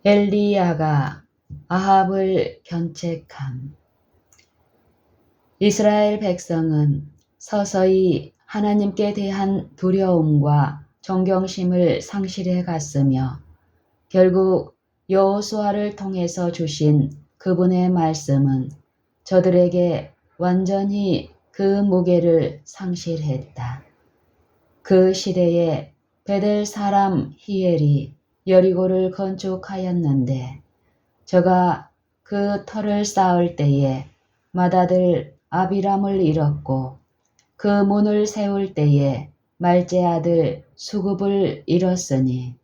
엘리야가 아합을 견책함. 이스라엘 백성은 서서히 하나님께 대한 두려움과 존경심을 상실해 갔으며 결국 여호수아를 통해서 주신 그분의 말씀은 저들에게 완전히 그 무게를 상실했다. 그 시대에 베델 사람 히엘이 여리고를 건축하였는데 저가 그 터를 쌓을 때에 맏아들 아비람을 잃었고 그 문을 세울 때에 말제 아들 수굽을 잃었으니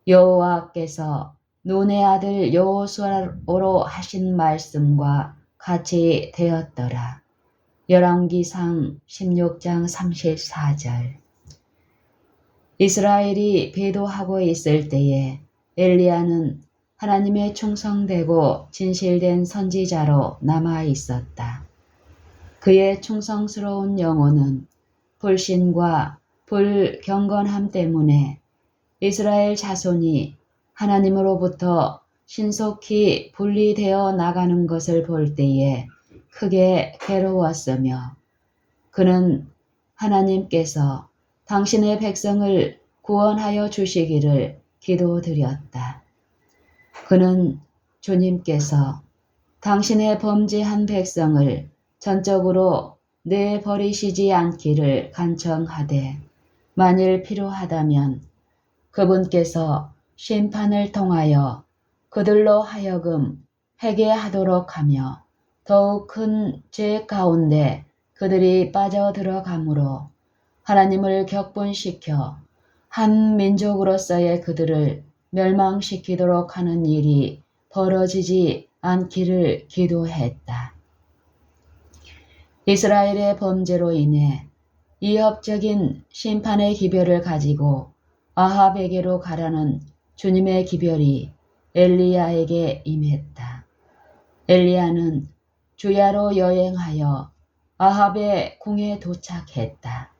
여호와께서 눈의 아들 여호수아로 하신 말씀과 같이 되었더라. 열왕기상 16장 34절. 이스라엘이 배도하고 있을 때에 엘리야는 하나님의 충성되고 진실된 선지자로 남아 있었다. 그의 충성스러운 영혼은 불신과 불경건함 때문에 이스라엘 자손이 하나님으로부터 신속히 분리되어 나가는 것을 볼 때에 크게 괴로웠으며 그는 하나님께서 당신의 백성을 구원하여 주시기를 기도드렸다. 그는 주님께서 당신의 범죄한 백성을 전적으로 내버리시지 않기를 간청하되 만일 필요하다면 그분께서 심판을 통하여 그들로 하여금 회개하도록 하며 더욱 큰 죄 가운데 그들이 빠져들어가므로 하나님을 격분시켜 한 민족으로서의 그들을 멸망시키도록 하는 일이 벌어지지 않기를 기도했다. 이스라엘의 범죄로 인해 이협적인 심판의 기별을 가지고 아합에게로 가라는 주님의 기별이 엘리야에게 임했다. 엘리야는 주야로 여행하여 아합의 궁에 도착했다.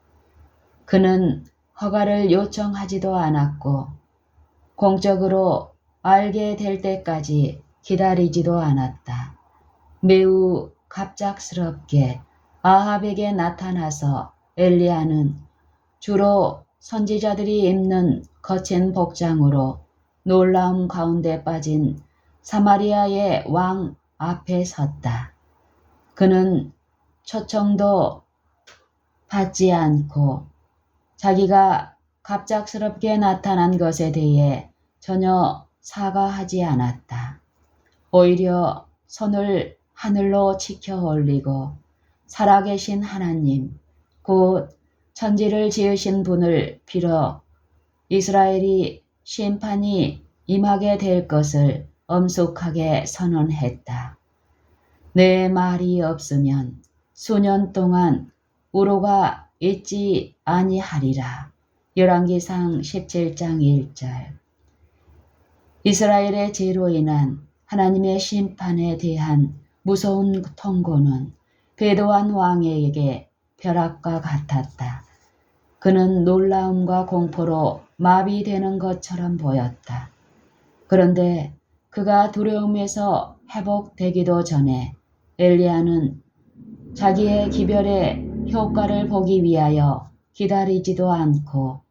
그는 허가를 요청하지도 않았고 공적으로 알게 될 때까지 기다리지도 않았다. 매우 갑작스럽게 아합에게 나타나서 엘리야는 주로 선지자들이 입는 거친 복장으로 놀라움 가운데 빠진 사마리아의 왕 앞에 섰다. 그는 초청도 받지 않고 자기가 갑작스럽게 나타난 것에 대해 전혀 사과하지 않았다. 오히려 손을 하늘로 치켜 올리고 살아계신 하나님, 곧 천지를 지으신 분을 빌어 이스라엘이 심판이 임하게 될 것을 엄숙하게 선언했다. 내 말이 없으면 수년 동안 우로가 있지 아니하리라. 열왕기상 17장 1절. 이스라엘의 죄로 인한 하나님의 심판에 대한 무서운 통고는 배도한 왕에게 벼락과 같았다. 그는 놀라움과 공포로 마비되는 것처럼 보였다. 그런데 그가 두려움에서 회복되기도 전에 엘리야는 자기의 기별의 효과를 보기 위하여 기다리지도 않고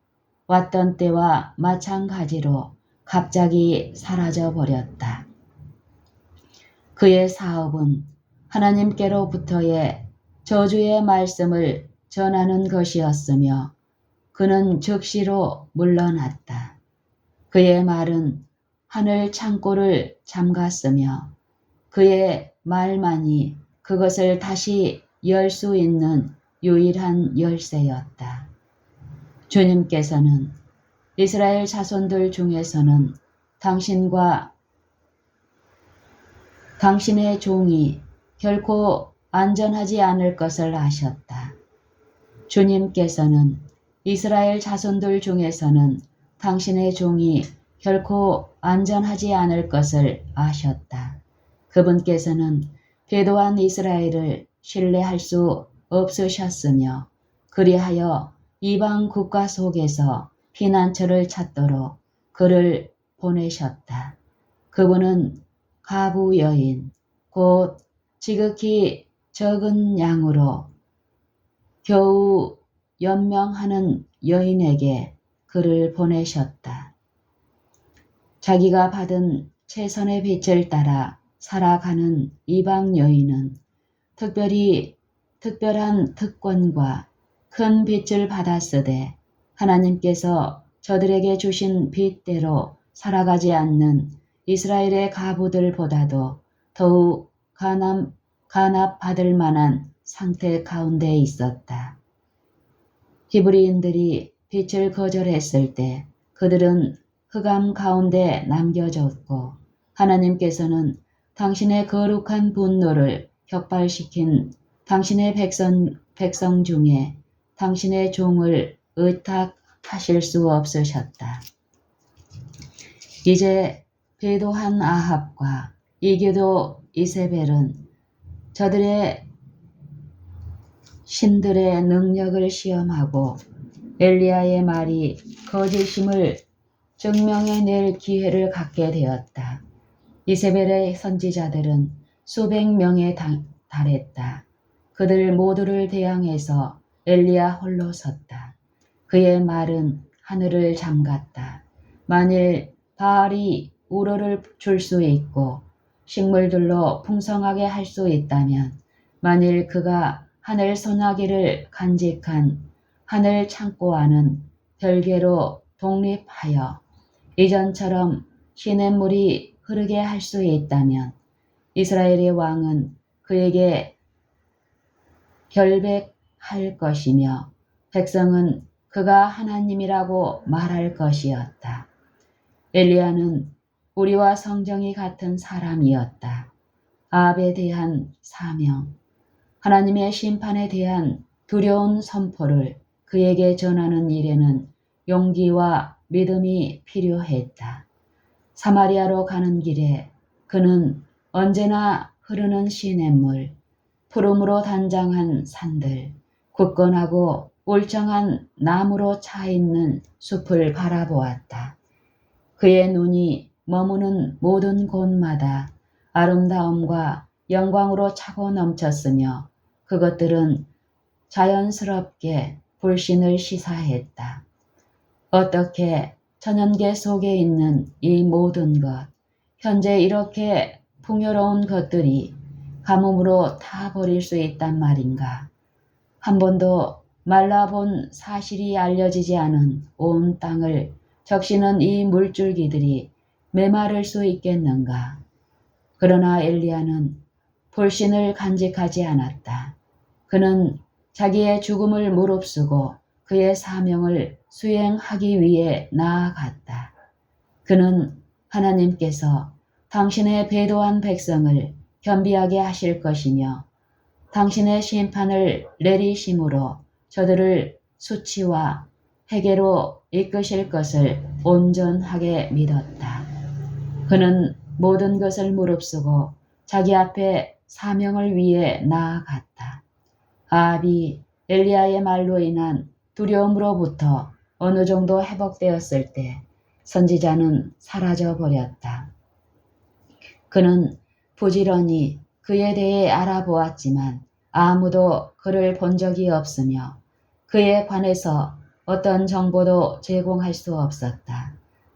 왔던 때와 마찬가지로 갑자기 사라져 버렸다. 그의 사업은 하나님께로부터의 저주의 말씀을 전하는 것이었으며 그는 즉시로 물러났다. 그의 말은 하늘 창고를 잠갔으며 그의 말만이 그것을 다시 열 수 있는 유일한 열쇠였다. 주님께서는 이스라엘 자손들 중에서는 당신과 당신의 종이 결코 안전하지 않을 것을 아셨다. 주님께서는 이스라엘 자손들 중에서는 당신의 종이 결코 안전하지 않을 것을 아셨다. 그분께서는 배도한 이스라엘을 신뢰할 수 없으셨으며 그리하여 이방 국가 속에서 피난처를 찾도록 그를 보내셨다. 그분은 가부 여인, 곧 지극히 적은 양으로 겨우 연명하는 여인에게 그를 보내셨다. 자기가 받은 최선의 빛을 따라 살아가는 이방 여인은 특별한 특권과 큰 빛을 받았으되 하나님께서 저들에게 주신 빛대로 살아가지 않는 이스라엘의 가부들보다도 더욱 간압받을 만한 상태 가운데 있었다. 히브리인들이 빛을 거절했을 때 그들은 흑암 가운데 남겨졌고 하나님께서는 당신의 거룩한 분노를 격발시킨 당신의 백성 중에 당신의 종을 의탁하실 수 없으셨다. 이제 배도한 아합과 이교도 이세벨은 저들의 신들의 능력을 시험하고 엘리야의 말이 거짓임을 증명해낼 기회를 갖게 되었다. 이세벨의 선지자들은 수백 명에 달했다. 그들 모두를 대항해서 엘리야 홀로 섰다. 그의 말은 하늘을 잠갔다. 만일 바알이 우로를 줄 수 있고 식물들로 풍성하게 할 수 있다면 만일 그가 하늘 소나기를 간직한 하늘 창고 안은 별개로 독립하여 이전처럼 시냇물이 흐르게 할 수 있다면 이스라엘의 왕은 그에게 결백할 것이며 백성은 그가 하나님이라고 말할 것이었다. 엘리야는 우리와 성정이 같은 사람이었다. 아합에 대한 사명, 하나님의 심판에 대한 두려운 선포를 그에게 전하는 일에는 용기와 믿음이 필요했다. 사마리아로 가는 길에 그는 언제나 흐르는 시냇물, 푸름으로 단장한 산들, 굳건하고 울창한 나무로 차 있는 숲을 바라보았다. 그의 눈이 머무는 모든 곳마다 아름다움과 영광으로 차고 넘쳤으며 그것들은 자연스럽게 불신을 시사했다. 어떻게 천연계 속에 있는 이 모든 것, 현재 이렇게 풍요로운 것들이 가뭄으로 타 버릴 수 있단 말인가? 한 번도 말라본 사실이 알려지지 않은 온 땅을 적시는 이 물줄기들이 메마를 수 있겠는가? 그러나 엘리야는 불신을 간직하지 않았다. 그는 자기의 죽음을 무릅쓰고 그의 사명을 수행하기 위해 나아갔다. 그는 하나님께서 당신의 배도한 백성을 겸비하게 하실 것이며 당신의 심판을 내리심으로 저들을 수치와 회개로 이끄실 것을 온전하게 믿었다. 그는 모든 것을 무릅쓰고 자기 앞에 사명을 위해 나아갔다. 아합이 엘리야의 말로 인한 두려움으로부터 어느 정도 회복되었을 때 선지자는 사라져 버렸다. 그는 부지런히 그에 대해 알아보았지만 아무도 그를 본 적이 없으며 그에 관해서 어떤 정보도 제공할 수 없었다.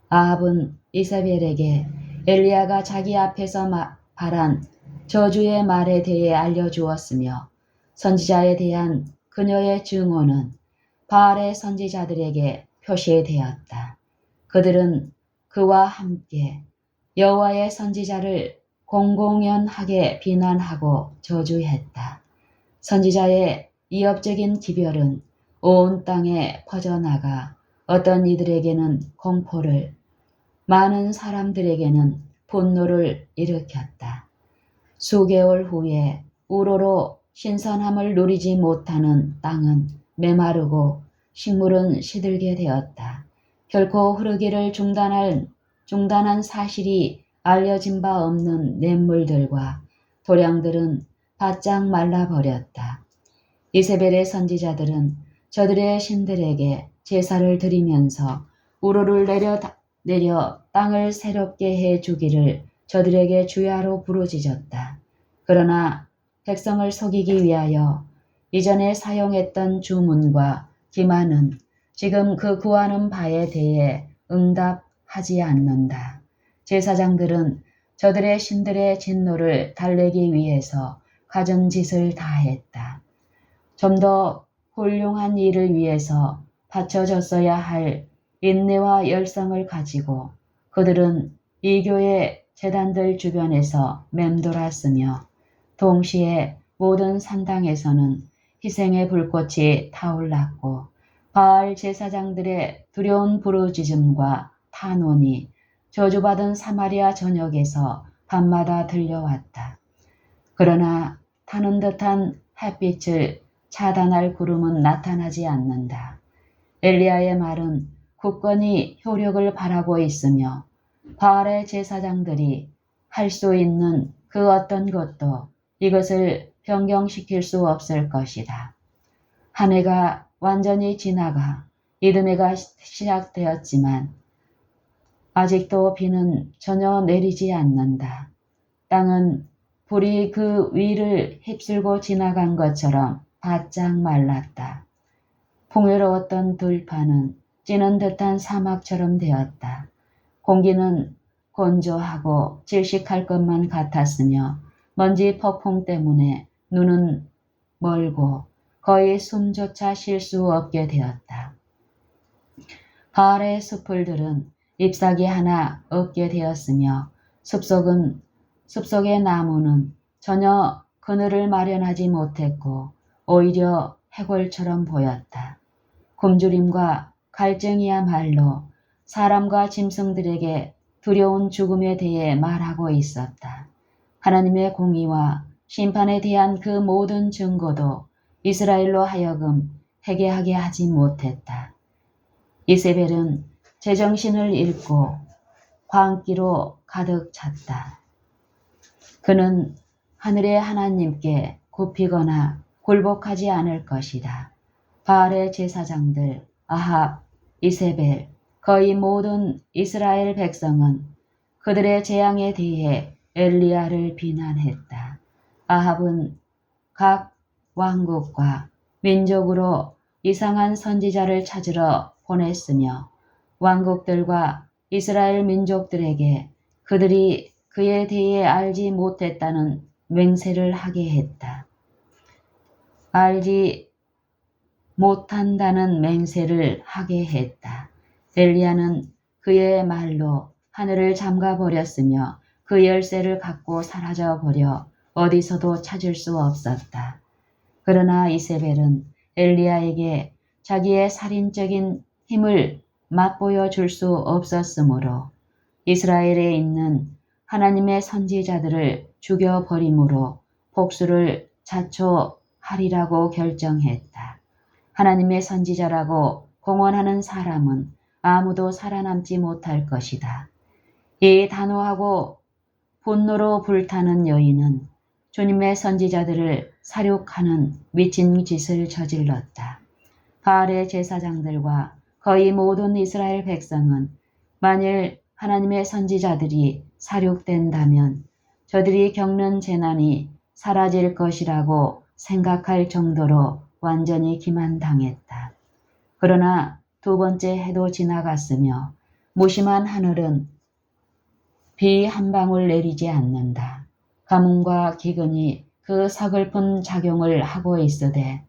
아합은 이세벨에게 엘리야가 자기 앞에서 발한 저주의 말에 대해 알려주었으며 선지자에 대한 그녀의 증언은 바알의 선지자들에게 표시되었다. 그들은 그와 함께 여호와의 선지자를 공공연하게 비난하고 저주했다. 선지자의 이업적인 기별은 온 땅에 퍼져나가 어떤 이들에게는 공포를, 많은 사람들에게는 분노를 일으켰다. 수개월 후에 우로로 신선함을 누리지 못하는 땅은 메마르고 식물은 시들게 되었다. 결코 흐르기를 중단한 사실이 알려진 바 없는 냇물들과 도량들은 바짝 말라버렸다. 이세벨의 선지자들은 저들의 신들에게 제사를 드리면서 우로를 내려 땅을 새롭게 해 주기를 저들에게 주야로 부르짖었다. 그러나 백성을 속이기 위하여 이전에 사용했던 주문과 기만은 지금 그 구하는 바에 대해 응답하지 않는다. 제사장들은 저들의 신들의 진노를 달래기 위해서 갖은 짓을 다했다. 좀 더 훌륭한 일을 위해서 바쳐졌어야 할 인내와 열성을 가지고 그들은 이 교회 제단들 주변에서 맴돌았으며 동시에 모든 산당에서는 희생의 불꽃이 타올랐고 바알 제사장들의 두려운 부르짖음과 탄원이 저주받은 사마리아 전역에서 밤마다 들려왔다. 그러나 타는 듯한 햇빛을 차단할 구름은 나타나지 않는다. 엘리야의 말은 굳건히 효력을 발하고 있으며 바알의 제사장들이 할 수 있는 그 어떤 것도 이것을 변경시킬 수 없을 것이다. 한 해가 완전히 지나가 이듬해가 시작되었지만 아직도 비는 전혀 내리지 않는다. 땅은 불이 그 위를 휩쓸고 지나간 것처럼 바짝 말랐다. 풍요로웠던 들판은 찌는 듯한 사막처럼 되었다. 공기는 건조하고 질식할 것만 같았으며 먼지 폭풍 때문에 눈은 멀고 거의 숨조차 쉴 수 없게 되었다. 바알의 숲풀들은 잎사귀 하나 없게 되었으며 숲속의 나무는 전혀 그늘을 마련하지 못했고 오히려 해골처럼 보였다. 굶주림과 갈증이야말로 사람과 짐승들에게 두려운 죽음에 대해 말하고 있었다. 하나님의 공의와 심판에 대한 그 모든 증거도 이스라엘로 하여금 회개하게 하지 못했다. 이세벨은 제정신을 잃고 광기로 가득 찼다. 그는 하늘의 하나님께 굽히거나 굴복하지 않을 것이다. 바알의 제사장들, 아합, 이세벨, 거의 모든 이스라엘 백성은 그들의 재앙에 대해 엘리야를 비난했다. 아합은 각 왕국과 민족으로 이상한 선지자를 찾으러 보냈으며 왕국들과 이스라엘 민족들에게 그들이 그에 대해 알지 못했다는 맹세를 하게 했다. 알지 못한다는 맹세를 하게 했다. 엘리야는 그의 말로 하늘을 잠가버렸으며 그 열쇠를 갖고 사라져버려 어디서도 찾을 수 없었다. 그러나 이세벨은 엘리야에게 자기의 살인적인 힘을 맛보여 줄 수 없었으므로 이스라엘에 있는 하나님의 선지자들을 죽여버림으로 복수를 자초하리라고 결정했다. 하나님의 선지자라고 공언하는 사람은 아무도 살아남지 못할 것이다. 이 단호하고 분노로 불타는 여인은 주님의 선지자들을 살육하는 미친 짓을 저질렀다. 바알의 제사장들과 거의 모든 이스라엘 백성은 만일 하나님의 선지자들이 살육된다면 저들이 겪는 재난이 사라질 것이라고 생각할 정도로 완전히 기만당했다. 그러나 두 번째 해도 지나갔으며 무심한 하늘은 비 한 방울 내리지 않는다. 가뭄과 기근이 그 서글픈 작용을 하고 있으되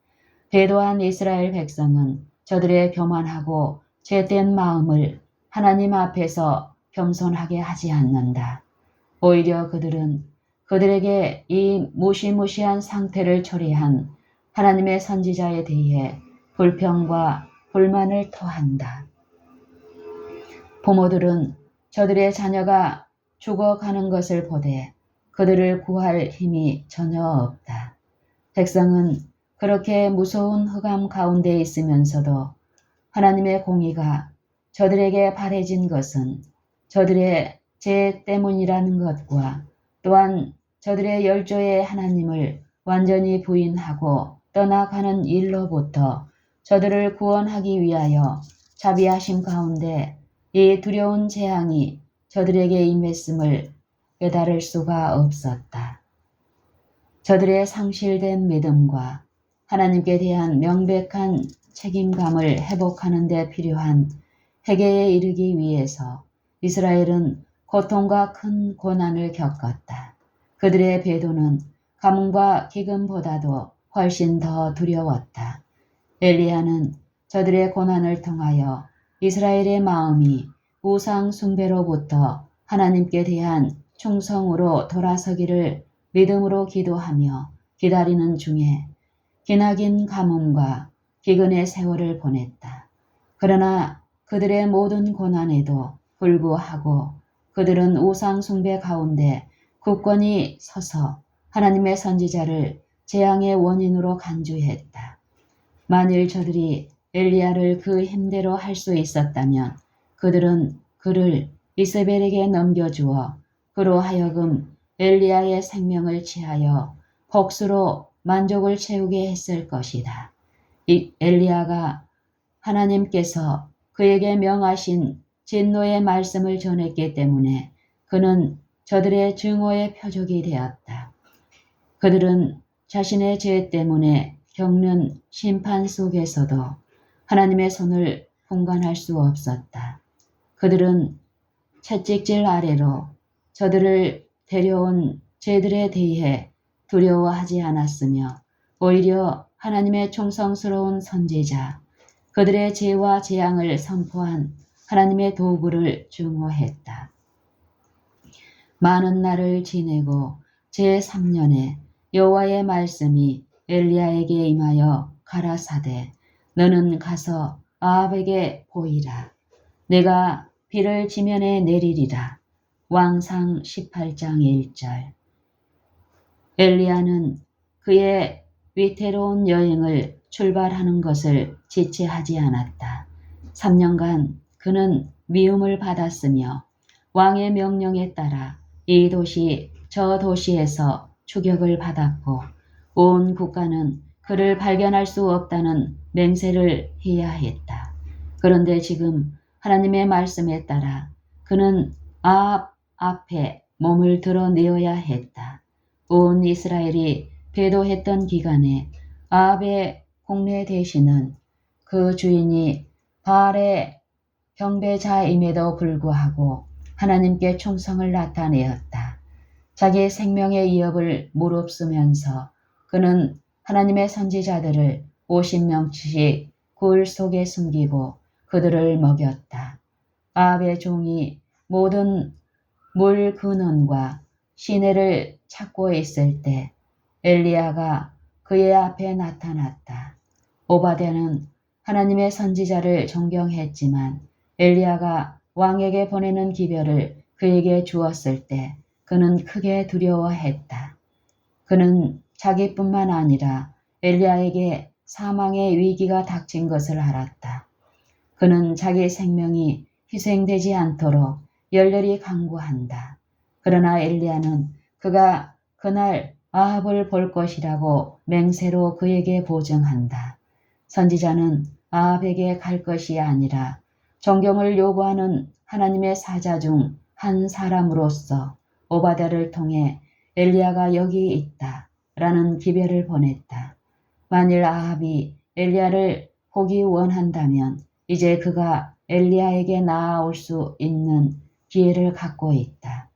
배도한 이스라엘 백성은 저들의 교만하고 죄된 마음을 하나님 앞에서 겸손하게 하지 않는다. 오히려 그들은 그들에게 이 무시무시한 상태를 초래한 하나님의 선지자에 대해 불평과 불만을 토한다. 부모들은 저들의 자녀가 죽어가는 것을 보되 그들을 구할 힘이 전혀 없다. 백성은 그렇게 무서운 흑암 가운데 있으면서도 하나님의 공의가 저들에게 바래진 것은 저들의 죄 때문이라는 것과 또한 저들의 열조의 하나님을 완전히 부인하고 떠나가는 일로부터 저들을 구원하기 위하여 자비하심 가운데 이 두려운 재앙이 저들에게 임했음을 깨달을 수가 없었다. 저들의 상실된 믿음과 하나님께 대한 명백한 책임감을 회복하는 데 필요한 회개에 이르기 위해서 이스라엘은 고통과 큰 고난을 겪었다. 그들의 배도는 가뭄과 기근보다도 훨씬 더 두려웠다. 엘리야는 저들의 고난을 통하여 이스라엘의 마음이 우상 숭배로부터 하나님께 대한 충성으로 돌아서기를 믿음으로 기도하며 기다리는 중에 기나긴 가뭄과 기근의 세월을 보냈다. 그러나 그들의 모든 고난에도 불구하고 그들은 우상 숭배 가운데 굳건히 서서 하나님의 선지자를 재앙의 원인으로 간주했다. 만일 저들이 엘리야를 그 힘대로 할 수 있었다면 그들은 그를 이세벨에게 넘겨주어 그로 하여금 엘리야의 생명을 취하여 복수로 만족을 채우게 했을 것이다. 이 엘리야가 하나님께서 그에게 명하신 진노의 말씀을 전했기 때문에 그는 저들의 증오의 표적이 되었다. 그들은 자신의 죄 때문에 겪는 심판 속에서도 하나님의 손을 분간할 수 없었다. 그들은 채찍질 아래로 저들을 데려온 죄들에 대해 두려워하지 않았으며 오히려 하나님의 충성스러운 선지자, 그들의 죄와 재앙을 선포한 하나님의 도구를 증오했다. 많은 날을 지내고 제3년에 여호와의 말씀이 엘리야에게 임하여 가라사대 너는 가서 아합에게 보이라. 내가 비를 지면에 내리리라. 왕상 18장 1절. 엘리야는 그의 위태로운 여행을 출발하는 것을 지체하지 않았다. 3년간 그는 미움을 받았으며 왕의 명령에 따라 이 도시 저 도시에서 추격을 받았고 온 국가는 그를 발견할 수 없다는 맹세를 해야 했다. 그런데 지금 하나님의 말씀에 따라 그는 아합 앞에 몸을 드러내어야 했다. 온 이스라엘이 배도했던 기간에 아합의 국내 대신은 그 주인이 바알의 경배자임에도 불구하고 하나님께 충성을 나타내었다. 자기의 생명의 위협을 무릅쓰면서 그는 하나님의 선지자들을 50명씩 굴 속에 숨기고 그들을 먹였다. 아합의 종이 모든 물 근원과 시내를 찾고 있을 때 엘리야가 그의 앞에 나타났다. 오바댜는 하나님의 선지자를 존경했지만 엘리야가 왕에게 보내는 기별을 그에게 주었을 때 그는 크게 두려워했다. 그는 자기뿐만 아니라 엘리야에게 사망의 위기가 닥친 것을 알았다. 그는 자기 생명이 희생되지 않도록 열렬히 간구한다. 그러나 엘리야는 그가 그날 아합을 볼 것이라고 맹세로 그에게 보증한다. 선지자는 아합에게 갈 것이 아니라 존경을 요구하는 하나님의 사자 중 한 사람으로서 오바댜를 통해 엘리야가 여기 있다 라는 기별을 보냈다. 만일 아합이 엘리야를 보기 원한다면 이제 그가 엘리야에게 나아올 수 있는 기회를 갖고 있다.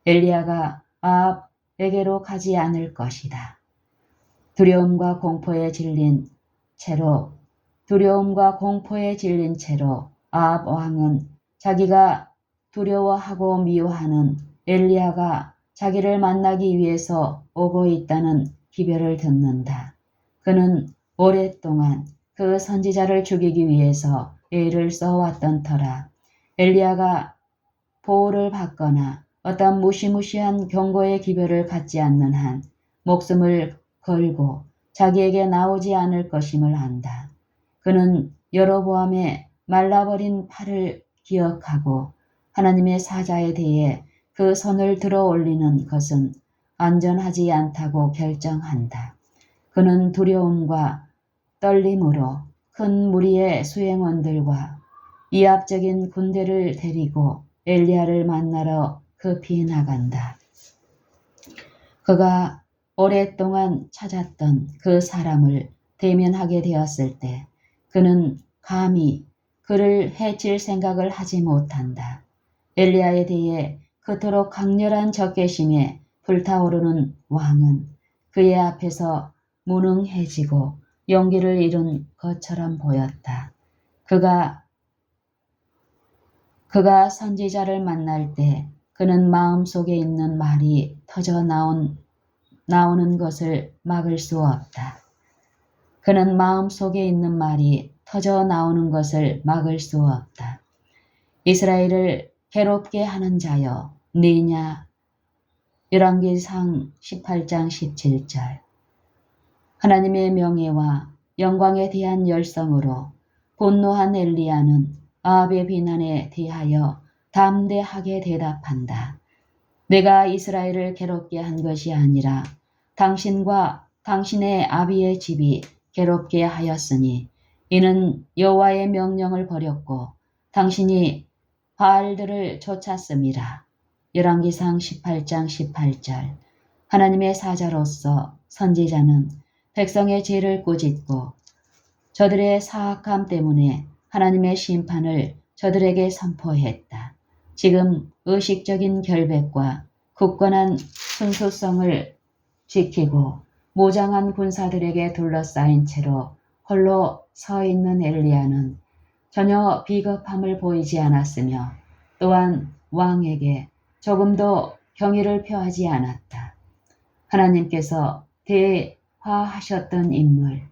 엘리야가 아합에게로 가지 않을 것이다. 두려움과 공포에 질린 채로 아합 왕은 자기가 두려워하고 미워하는 엘리야가 자기를 만나기 위해서 오고 있다는 기별을 듣는다. 그는 오랫동안 그 선지자를 죽이기 위해서 애를 써왔던 터라 엘리야가 보호를 받거나 어떤 무시무시한 경고의 기별을 갖지 않는 한 목숨을 걸고 자기에게 나오지 않을 것임을 안다. 그는 여로보암의 말라버린 팔을 기억하고 하나님의 사자에 대해 그 손을 들어 올리는 것은 안전하지 않다고 결정한다. 그는 두려움과 떨림으로 큰 무리의 수행원들과 이합적인 군대를 데리고 엘리야를 만나러 급히 나간다. 그가 오랫동안 찾았던 그 사람을 대면하게 되었을 때 그는 감히 그를 해칠 생각을 하지 못한다. 엘리야에 대해 그토록 강렬한 적개심에 불타오르는 왕은 그의 앞에서 무능해지고 용기를 잃은 것처럼 보였다. 그가 선지자를 만날 때 그는 마음속에 있는 말이 터져 나오는 것을 막을 수 없다. 그는 마음속에 있는 말이 터져 나오는 것을 막을 수 없다. 이스라엘을 괴롭게 하는 자여 네냐. 열왕기상 18장 17절. 하나님의 명예와 영광에 대한 열성으로 분노한 엘리야는 아합의 비난에 대하여 담대하게 대답한다. 내가 이스라엘을 괴롭게 한 것이 아니라 당신과 당신의 아비의 집이 괴롭게 하였으니 이는 여호와의 명령을 버렸고 당신이 바알들을 쫓았음이라. 열왕기상 18장 18절. 하나님의 사자로서 선지자는 백성의 죄를 꾸짖고 저들의 사악함 때문에 하나님의 심판을 저들에게 선포했다. 지금 의식적인 결백과 굳건한 순수성을 지키고 무장한 군사들에게 둘러싸인 채로 홀로 서 있는 엘리야는 전혀 비겁함을 보이지 않았으며 또한 왕에게 조금도 경의를 표하지 않았다. 하나님께서 대화하셨던 인물,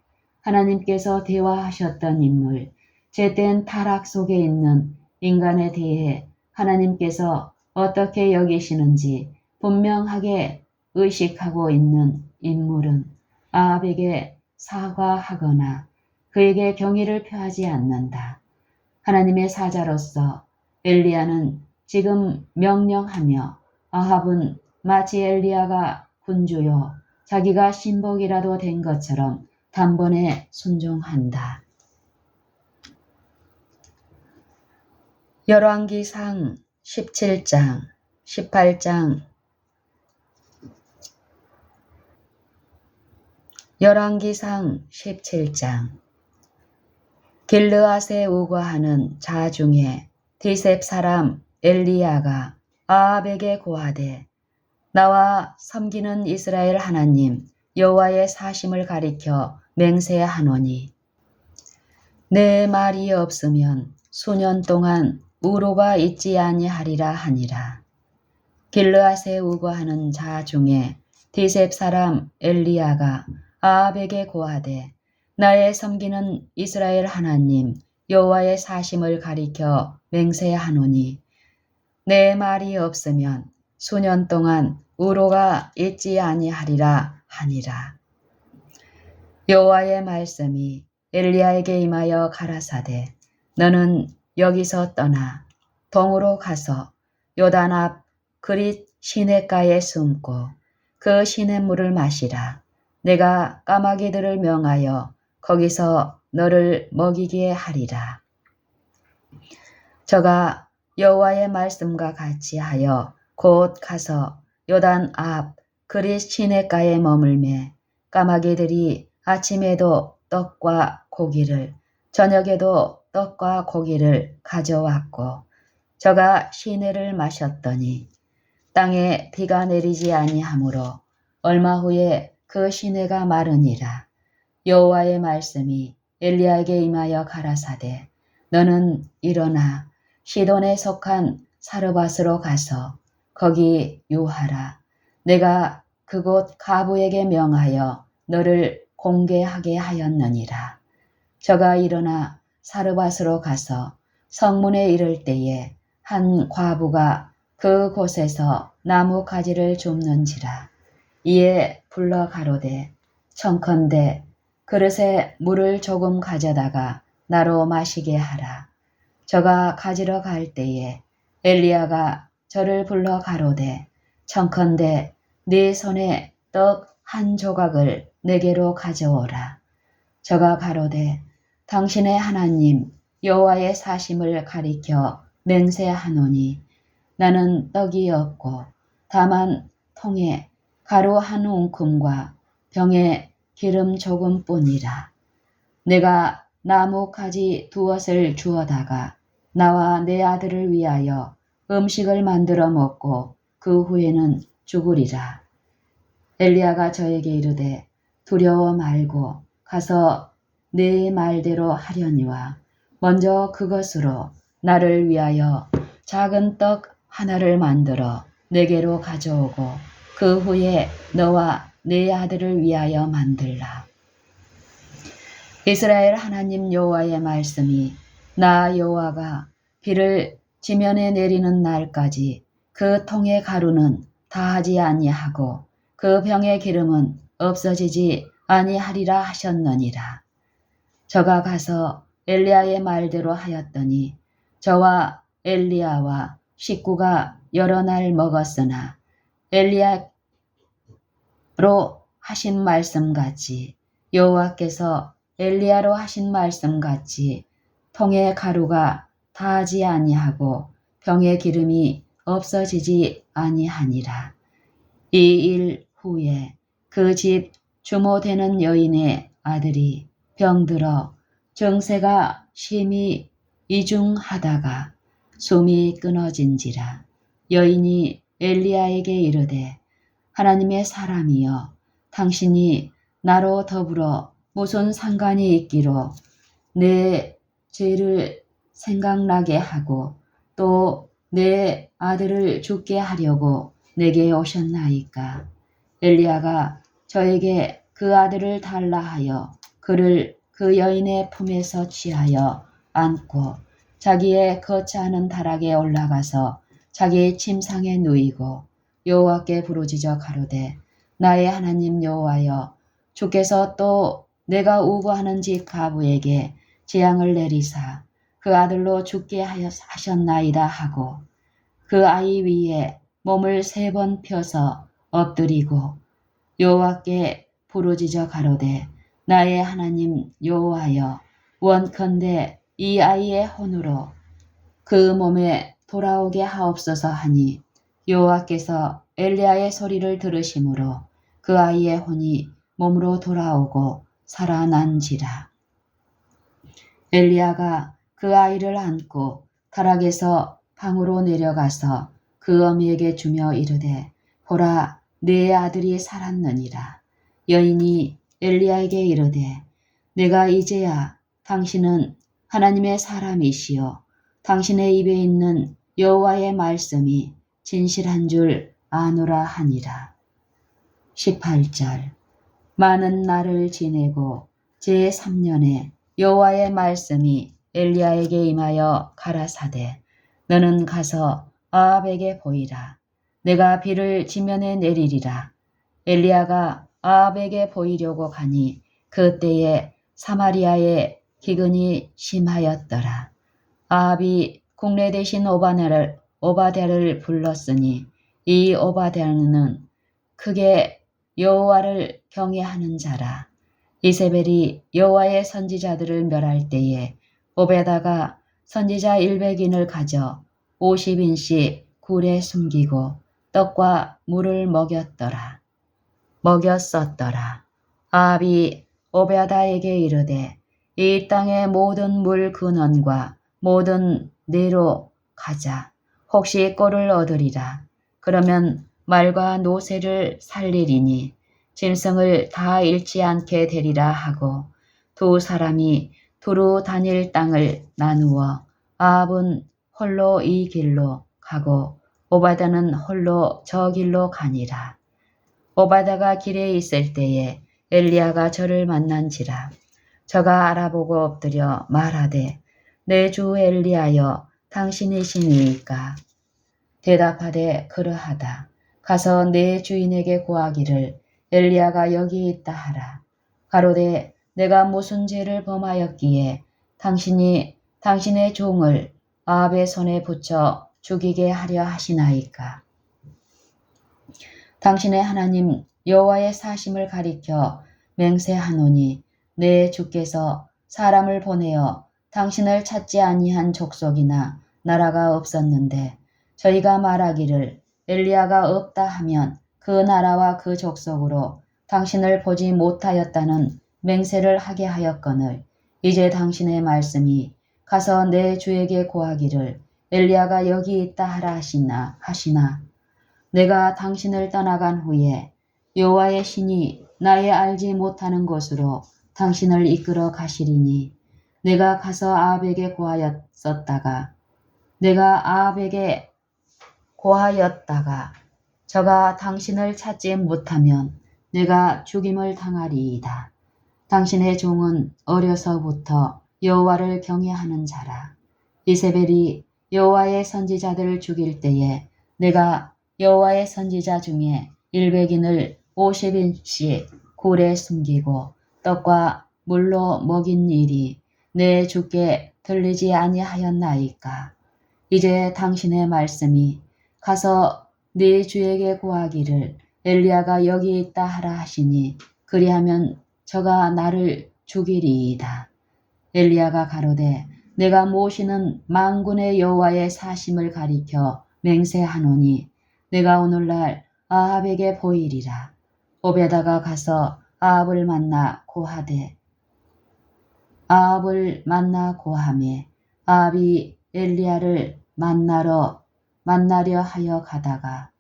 제땐 타락 속에 있는 인간에 대해 하나님께서 어떻게 여기시는지 분명하게 의식하고 있는 인물은 아합에게 사과하거나 그에게 경의를 표하지 않는다. 하나님의 사자로서 엘리야는 지금 명령하며 아합은 마치 엘리야가 군주요 자기가 신복이라도 된 것처럼 단번에 순종한다. 열왕기상 17장, 18장. 열왕기상 17장. 길르앗에 우거하는 자 중에 디셉 사람 엘리야가 아합에게 고하되 나와 섬기는 이스라엘 하나님 여호와의 사심을 가리켜 맹세하노니 내 말이 없으면 수년 동안 우로가 있지 아니하리라 하니라. 길르앗에 우거하는 자 중에 디셉 사람 엘리야가 아합에게 고하되 나의 섬기는 이스라엘 하나님 여호와의 사심을 가리켜 맹세하노니 내 말이 없으면 수년 동안 우로가 있지 아니하리라 하니라. 여호와의 말씀이 엘리야에게 임하여 가라사대 너는 여기서 떠나 동으로 가서 요단 앞 그릿 시냇가에 숨고 그 시냇물을 마시라. 내가 까마귀들을 명하여 거기서 너를 먹이게 하리라. 저가 여호와의 말씀과 같이 하여 곧 가서 요단 앞 그릿 시냇가에 머물매 까마귀들이 아침에도 떡과 고기를 저녁에도 떡과 고기를 가져왔고 저가 시내를 마셨더니 땅에 비가 내리지 아니하므로 얼마 후에 그 시내가 마르니라. 여호와의 말씀이 엘리야에게 임하여 가라사대 너는 일어나 시돈에 속한 사르밧으로 가서 거기 유하라. 내가 그곳 가부에게 명하여 너를 공개하게 하였느니라. 저가 일어나 사르밧으로 가서 성문에 이를 때에 한 과부가 그 곳에서 나무 가지를 줍는지라. 이에 불러 가로되 청컨대 그릇에 물을 조금 가져다가 나로 마시게 하라. 저가 가지러 갈 때에 엘리야가 저를 불러 가로되 청컨대 네 손에 떡 한 조각을 내게로 가져오라. 저가 가로되 당신의 하나님 여호와의 사심을 가리켜 맹세하노니 나는 떡이 없고 다만 통에 가루 한 움큼과 병에 기름 조금뿐이라. 내가 나무 가지 두엇을 주어다가 나와 내 아들을 위하여 음식을 만들어 먹고 그 후에는 죽으리라. 엘리야가 저에게 이르되 두려워 말고 가서 내 말대로 하려니와 먼저 그것으로 나를 위하여 작은 떡 하나를 만들어 내게로 가져오고 그 후에 너와 내 아들을 위하여 만들라. 이스라엘 하나님 여호와의 말씀이 나 여호와가 비를 지면에 내리는 날까지 그 통의 가루는 다하지 아니하고 그 병의 기름은 없어지지 아니하리라 하셨느니라. 저가 가서 엘리야의 말대로 하였더니 저와 엘리야와 식구가 여러 날 먹었으나 엘리야로 하신 말씀같이 여호와께서 엘리야로 하신 말씀같이 통의 가루가 다하지 아니하고 병의 기름이 없어지지 아니하니라. 이 일 후에 그 집 주모 되는 여인의 아들이 병들어 증세가 심히 이중하다가 숨이 끊어진지라. 여인이 엘리야에게 이르되 하나님의 사람이여 당신이 나로 더불어 무슨 상관이 있기로 내 죄를 생각나게 하고 또 내 아들을 죽게 하려고 내게 오셨나이까. 엘리야가 저에게 그 아들을 달라 하여 그를 그 여인의 품에서 취하여 안고 자기의 거처하는 다락에 올라가서 자기의 침상에 누이고 여호와께 부르짖어 가로되 나의 하나님 여호와여 주께서 또 내가 우고하는 집 가부에게 재앙을 내리사 그 아들로 죽게 하셨나이다 하고 그 아이 위에 몸을 3번 펴서 엎드리고 여호와께 부르짖어 가로되 나의 하나님 여호와여 원컨대 이 아이의 혼으로 그 몸에 돌아오게 하옵소서 하니 여호와께서 엘리야의 소리를 들으심으로 그 아이의 혼이 몸으로 돌아오고 살아난지라. 엘리야가 그 아이를 안고 다락에서 방으로 내려가서 그 어미에게 주며 이르되 보라 네 아들이 살았느니라. 여인이 엘리야에게 이르되 내가 이제야 당신은 하나님의 사람이시요 당신의 입에 있는 여호와의 말씀이 진실한 줄 아노라 하니라. 18절 많은 날을 지내고 제3년에 여호와의 말씀이 엘리야에게 임하여 가라사대 너는 가서 아합에게 보이라. 내가 비를 지면에 내리리라. 엘리야가 아합에게 보이려고 가니 그때에 사마리아에 기근이 심하였더라. 아합이 국내 대신 오바댜를 불렀으니 이 오바댜는 크게 여호와를 경외하는 자라. 이세벨이 여호와의 선지자들을 멸할 때에 오베다가 선지자 100인을 가져 50인씩 굴에 숨기고 떡과 물을 먹였었더라. 아합이 오베다에게 이르되 이 땅의 모든 물 근원과 모든 내로 가자. 혹시 꼴을 얻으리라. 그러면 말과 노새를 살리리니 짐승을 다 잃지 않게 되리라 하고 두 사람이 두루 다닐 땅을 나누어 아합은 홀로 이 길로 가고 오바다는 홀로 저 길로 가니라. 오바다가 길에 있을 때에 엘리야가 저를 만난지라. 저가 알아보고 엎드려 말하되 내 주 엘리야여 당신이시니이까. 대답하되 그러하다. 가서 내 주인에게 구하기를 엘리야가 여기 있다 하라. 가로되 내가 무슨 죄를 범하였기에 당신이 당신의 종을 아합의 손에 붙여 죽이게 하려 하시나이까. 당신의 하나님 여호와의 사심을 가리켜 맹세하노니 내 주께서 사람을 보내어 당신을 찾지 아니한 족속이나 나라가 없었는데 저희가 말하기를 엘리야가 없다 하면 그 나라와 그 족속으로 당신을 보지 못하였다는 맹세를 하게 하였거늘 이제 당신의 말씀이 가서 내 주에게 고하기를 엘리야가 여기 있다 하라 하시나 내가 당신을 떠나간 후에 여호와의 신이 나의 알지 못하는 곳으로 당신을 이끌어 가시리니 내가 가서 아합에게 고하였다가 저가 당신을 찾지 못하면 내가 죽임을 당하리이다. 당신의 종은 어려서부터 여호와를 경외하는 자라. 이세벨이 여호와의 선지자들을 죽일 때에 내가 여호와의 선지자 중에 100인을 50인씩 굴에 숨기고 떡과 물로 먹인 일이 내 주께 들리지 아니하였나이까. 이제 당신의 말씀이 가서 네 주에게 고하기를 엘리야가 여기 있다 하라 하시니 그리하면 저가 나를 죽이리이다. 엘리야가 가로되 내가 모시는 만군의 여호와의 사심을 가리켜 맹세하노니 내가 오늘날 아합에게 보이리라. 오베다가 가서 아합을 만나 고하매 아합이 엘리야를 만나려 하여 가다가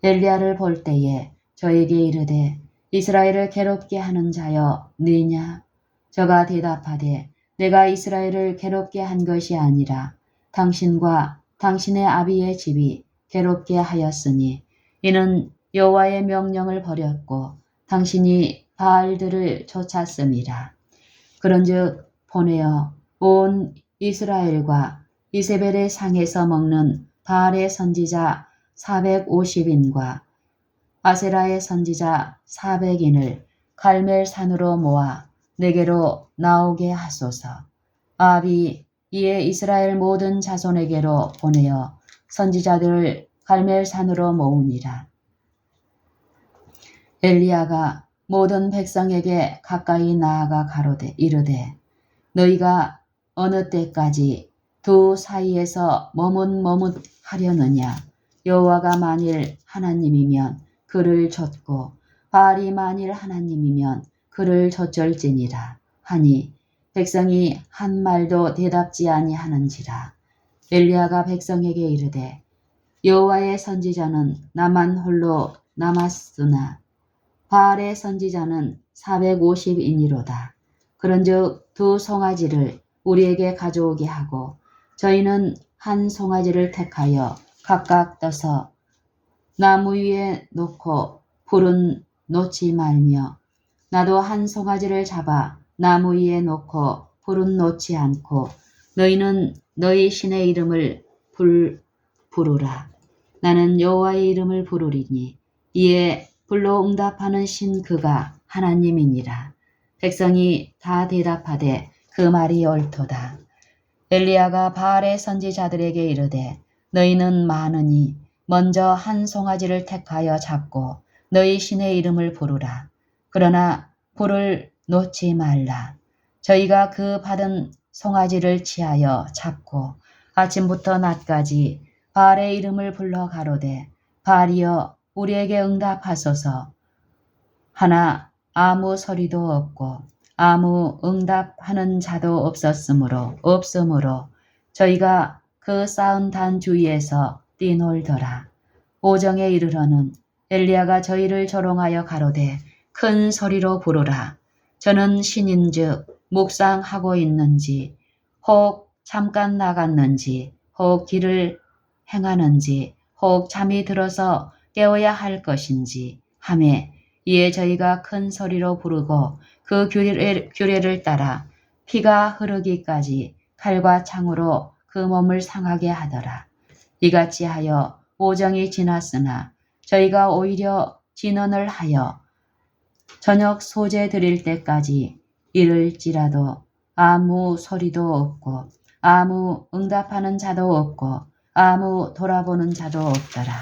엘리야를 볼 때에 저에게 이르되 이스라엘을 괴롭게 하는 자여 네냐? 저가 대답하되 내가 이스라엘을 괴롭게 한 것이 아니라 당신과 당신의 아비의 집이 괴롭게 하였으니 이는 여호와의 명령을 버렸고 당신이 바알들을 쫓았음이라. 그런즉 보내어 온 이스라엘과 이세벨의 상에서 먹는 바알의 선지자 450인과 아세라의 선지자 400인을 갈멜산으로 모아 내게로 나오게 하소서. 아합이 이에 이스라엘 모든 자손에게로 보내어 선지자들을 갈멜산으로 모으니라. 엘리야가 모든 백성에게 가까이 나아가 가로되 이르되 너희가 어느 때까지 두 사이에서 머뭇하려느냐. 여호와가 만일 하나님이면 그를 좇고 바알이 만일 하나님이면 그를 좇을지니라 하니 백성이 한 말도 대답지 아니하는지라. 엘리야가 백성에게 이르되 여호와의 선지자는 나만 홀로 남았으나 바알의 선지자는 450인이로다. 그런즉 두 송아지를 우리에게 가져오게 하고 저희는 한 송아지를 택하여 각각 떠서 나무 위에 놓고 불은 놓지 말며 나도 한 송아지를 잡아 나무 위에 놓고 불은 놓지 않고 너희는 너희 신의 이름을 부르라. 나는 여호와의 이름을 부르리니 이에 불로 응답하는 신 그가 하나님이니라. 백성이 다 대답하되 그 말이 옳도다. 엘리야가 바알의 선지자들에게 이르되 너희는 많으니 먼저 한 송아지를 택하여 잡고 너희 신의 이름을 부르라. 그러나 불을 놓지 말라. 저희가 그 받은 송아지를 취하여 잡고 아침부터 낮까지 바알의 이름을 불러 가로되 바알이여 우리에게 응답하소서. 하나 아무 소리도 없고 아무 응답하는 자도 없음으로 저희가 그 쌓은 단 주위에서 뛰놀더라. 오정에 이르러는 엘리야가 저희를 조롱하여 가로되 큰 소리로 부르라. 저는 신인즉 묵상하고 있는지 혹 잠깐 나갔는지 혹 길을 행하는지 혹 잠이 들어서 깨워야 할 것인지 하매 이에 저희가 큰 소리로 부르고 그 규례를 따라 피가 흐르기까지 칼과 창으로 그 몸을 상하게 하더라. 이같이 하여 오정이 지났으나 저희가 오히려 진언을 하여 저녁 소재 드릴 때까지 이를지라도 아무 소리도 없고 아무 응답하는 자도 없고 아무 돌아보는 자도 없더라.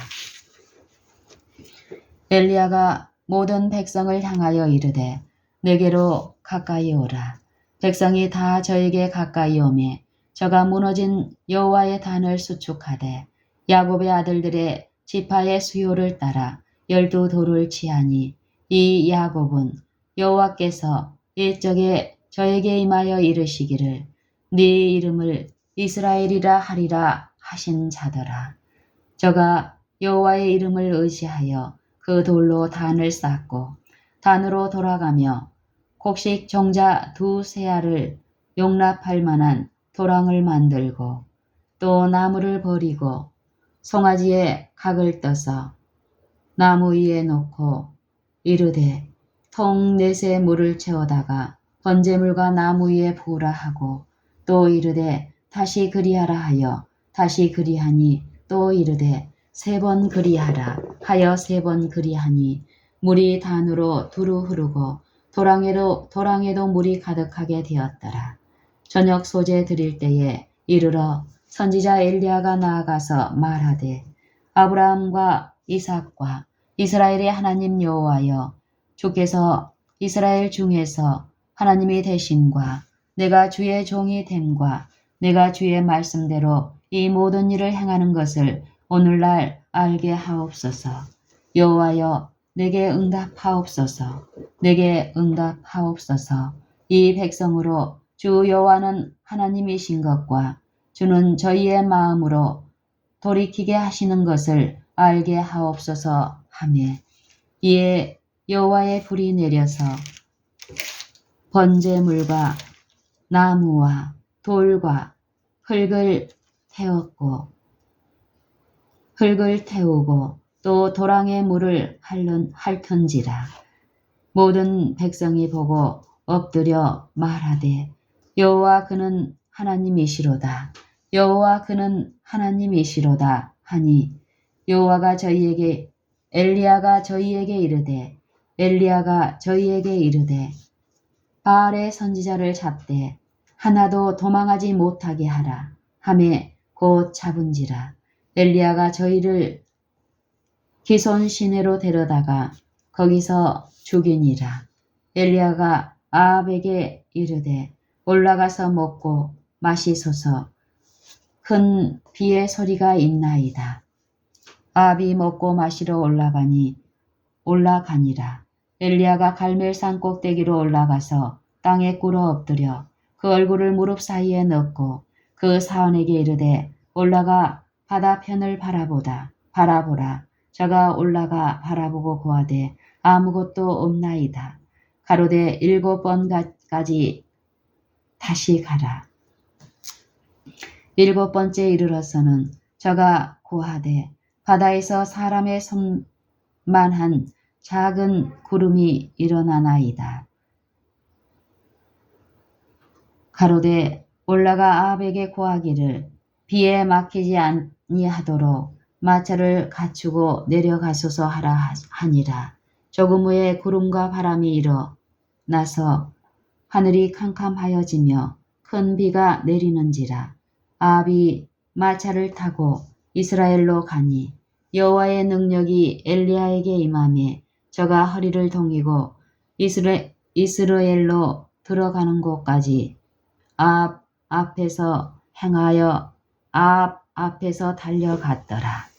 엘리야가 모든 백성을 향하여 이르되 내게로 가까이 오라. 백성이 다 저에게 가까이 오매 저가 무너진 여호와의 단을 수축하되 야곱의 아들들의 지파의 수요를 따라 12돌을 치하니 이 야곱은 여호와께서 옛적에 저에게 임하여 이르시기를 네 이름을 이스라엘이라 하리라 하신 자더라. 저가 여호와의 이름을 의지하여 그 돌로 단을 쌓고 단으로 돌아가며 곡식 종자 2세알을 용납할 만한 도랑을 만들고 또 나무를 버리고 송아지에 각을 떠서 나무 위에 놓고 이르되 통 넷에 물을 채워다가 번제물과 나무 위에 부으라 하고 또 이르되 다시 그리하라 하여 다시 그리하니 또 이르되 3번 그리하라 하여 3번 그리하니 물이 단으로 두루 흐르고 도랑에도 물이 가득하게 되었더라. 저녁 소재 드릴 때에 이르러 선지자 엘리야가 나아가서 말하되 아브라함과 이삭과 이스라엘의 하나님 여호와여 주께서 이스라엘 중에서 하나님이 되심과 내가 주의 종이 됨과 내가 주의 말씀대로 이 모든 일을 행하는 것을 오늘날 알게 하옵소서. 여호와여 내게 응답하옵소서. 내게 응답하옵소서. 이 백성으로 주 여호와는 하나님이신 것과 주는 저희의 마음으로 돌이키게 하시는 것을 알게 하옵소서 하매 이에 여호와의 불이 내려서 번제물과 나무와 돌과 흙을 태우고 또 도랑에 물을 핥은지라. 모든 백성이 보고 엎드려 말하되 여호와 그는 하나님이시로다. 여호와 그는 하나님이시로다 하니 여호와가 저희에게 엘리야가 저희에게 이르되 바알의 선지자를 잡되 하나도 도망하지 못하게 하라 하매 곧 잡은지라. 엘리야가 저희를 기손 시내로 데려다가 거기서 죽이니라. 엘리야가 아합에게 이르되 올라가서 먹고 마시소서. 큰 비의 소리가 있나이다. 아합이 먹고 마시러 올라가니라. 엘리야가 갈멜산 꼭대기로 올라가서 땅에 꿇어 엎드려 그 얼굴을 무릎 사이에 넣고 그 사원에게 이르되 올라가 바다편을 바라보라. 저가 올라가 바라보고 고하되 아무것도 없나이다. 가로되 7번까지 다시 가라. 7번째 이르러서는 저가 고하되 바다에서 사람의 손만한 작은 구름이 일어나나이다. 가로되 올라가 아합에게 고하기를 비에 막히지 아니하도록 마차를 갖추고 내려가소서 하라 하니라. 조금 후에 구름과 바람이 일어나서 하늘이 캄캄하여지며 큰 비가 내리는지라. 아합이 마차를 타고 이스라엘로 가니 여호와의 능력이 엘리야에게 임하매 저가 허리를 동이고 이스라엘로 들어가는 곳까지 아합 앞에서 달려갔더라.